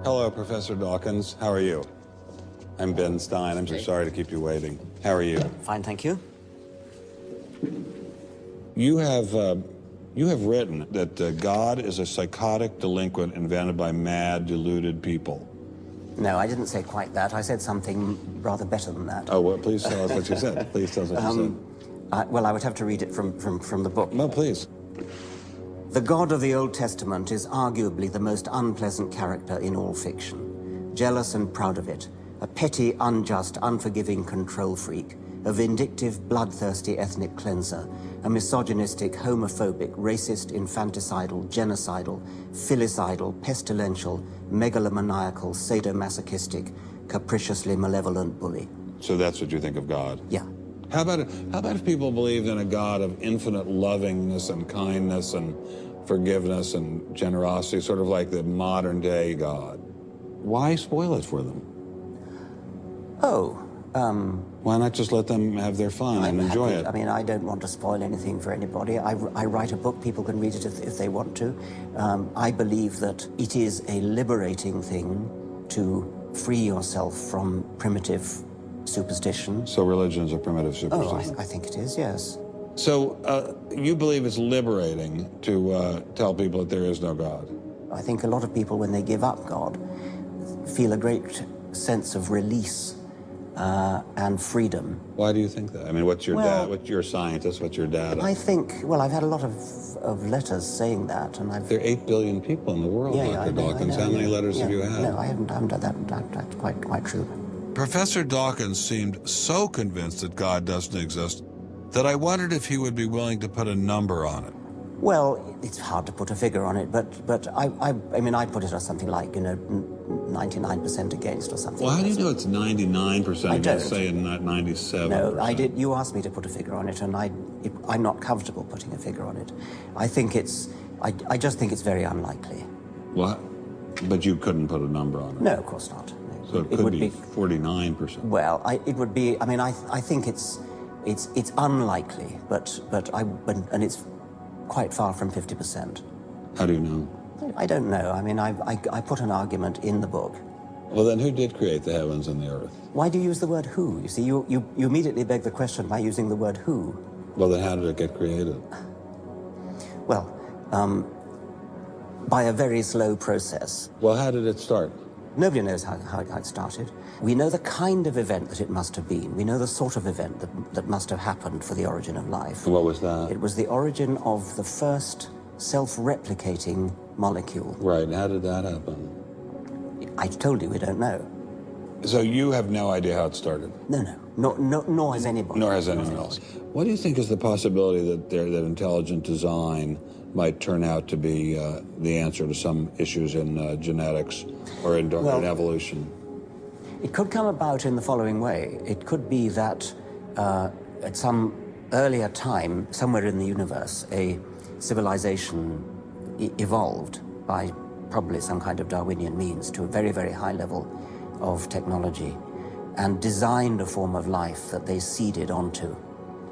Hello, Professor Dawkins. How are you? I'm Ben Stein. I'm so sorry to keep you waiting. How are you? Fine, thank you. You have written that God is a psychotic delinquent invented by mad, deluded people. No, I didn't say quite that. I said something rather better than that. Oh, well, please tell us what you said. Please tell us what you said. Well, I would have to read it from the book. No, please. The God of the Old Testament is arguably the most unpleasant character in all fiction. Jealous and proud of it, a petty, unjust, unforgiving control freak, a vindictive, bloodthirsty ethnic cleanser, a misogynistic, homophobic, racist, infanticidal, genocidal, filicidal, pestilential, megalomaniacal, sadomasochistic, capriciously malevolent bully. So that's what you think of God? Yeah. How about if people believed in a God of infinite lovingness and kindness and forgiveness and generosity, sort of like the modern day God? Why spoil it for them? Why not just let them have their fun and enjoy it? I mean, I don't want to spoil anything for anybody. I write a book, people can read it if they want to. I believe that it is a liberating thing to free yourself from primitive superstition. So religion is a primitive superstition? Oh, I think it is, yes. So you believe it's liberating to tell people that there is no God? I think a lot of people, when they give up God, feel a great sense of release and freedom. Why do you think that? I mean, what's your dad? What's your scientist? What's your data? I think, well, I've had a lot of letters saying that, and I've... There are 8 billion people in the world, Dr. Dawkins. How many letters have you had? No, I haven't done that. That's quite true. Professor Dawkins seemed so convinced that God doesn't exist that I wondered if he would be willing to put a number on it. Well, it's hard to put a figure on it, but I mean, I'd put it as something like, 99% against or something. Well, how do you know it's 99%? I don't. Say not 97%. No, I did. You asked me to put a figure on it, and I'm not comfortable putting a figure on it. I think I just think it's very unlikely. What? But you couldn't put a number on it? No, of course not. So it could be 49%. Well, it would be. I mean, I think it's unlikely, but it's quite far from 50%. How do you know? I don't know. I mean, I put an argument in the book. Well, then who did create the heavens and the earth? Why do you use the word who? You see, you immediately beg the question by using the word who. Well, then how did it get created? Well, by a very slow process. Well, how did it start? Nobody knows how it started. We know the kind of event that it must have been. We know the sort of event that must have happened for the origin of life. What was that? It was the origin of the first self-replicating molecule. Right, and how did that happen? I told you we don't know. So you have no idea how it started? No. Nor has anybody. Nor has anyone else. What do you think is the possibility that intelligent design might turn out to be the answer to some issues in genetics or in evolution? It could come about in the following way. It could be that at some earlier time, somewhere in the universe, a civilization evolved by probably some kind of Darwinian means to a very, very high level of technology and designed a form of life that they seeded onto,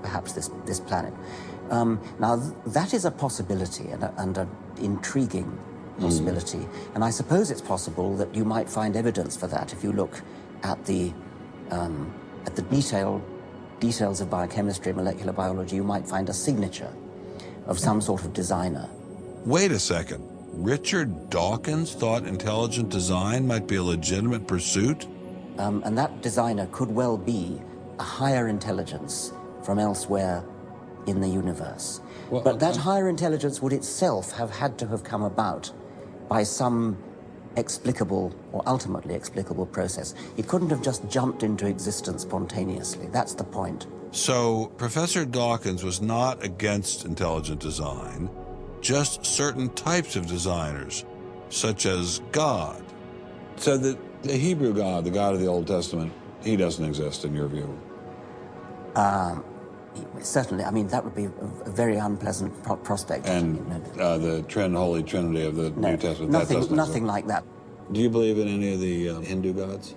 perhaps this planet. Now, that is a possibility and an intriguing possibility. And I suppose it's possible that you might find evidence for that if you look at the details of biochemistry, molecular biology. You might find a signature of some sort of designer. Wait a second. Richard Dawkins thought intelligent design might be a legitimate pursuit? And that designer could well be a higher intelligence from elsewhere in the universe. Well, but that higher intelligence would itself have had to have come about by some explicable or ultimately explicable process. It couldn't have just jumped into existence spontaneously. That's the point. So Professor Dawkins was not against intelligent design, just certain types of designers, such as God. So the Hebrew God, the God of the Old Testament, he doesn't exist in your view? Certainly. I mean, that would be a very unpleasant prospect. And the Holy Trinity of the New Testament, nothing like that. Do you believe in any of the Hindu gods?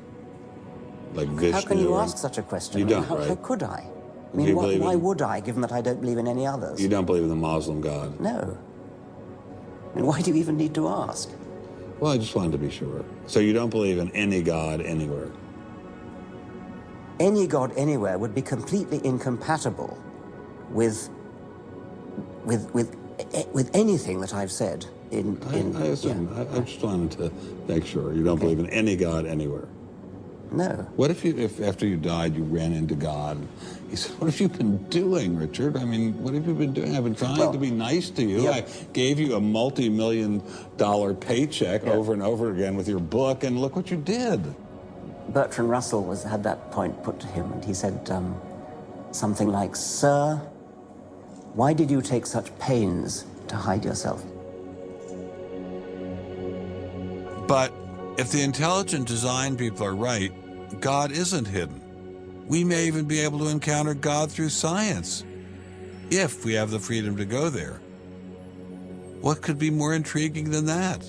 Like Vishnu? How can you ask such a question? You don't, right? How could I? I mean, why would I, given that I don't believe in any others? You don't believe in the Muslim God? No. I mean, why do you even need to ask? Well, I just wanted to be sure. So you don't believe in any God anywhere? Any God anywhere would be completely incompatible with anything that I've said I assume. Yeah. I just wanted to make sure. You don't believe in any God anywhere? No. What if after you died you ran into God? He said, what have you been doing, Richard? I mean, what have you been doing? I've been trying to be nice to you. Yeah. I gave you a multi-million-dollar paycheck over and over again with your book, and look what you did. Bertrand Russell had that point put to him, and he said something like, "Sir, why did you take such pains to hide yourself?" But if the intelligent design people are right, God isn't hidden. We may even be able to encounter God through science, if we have the freedom to go there. What could be more intriguing than that?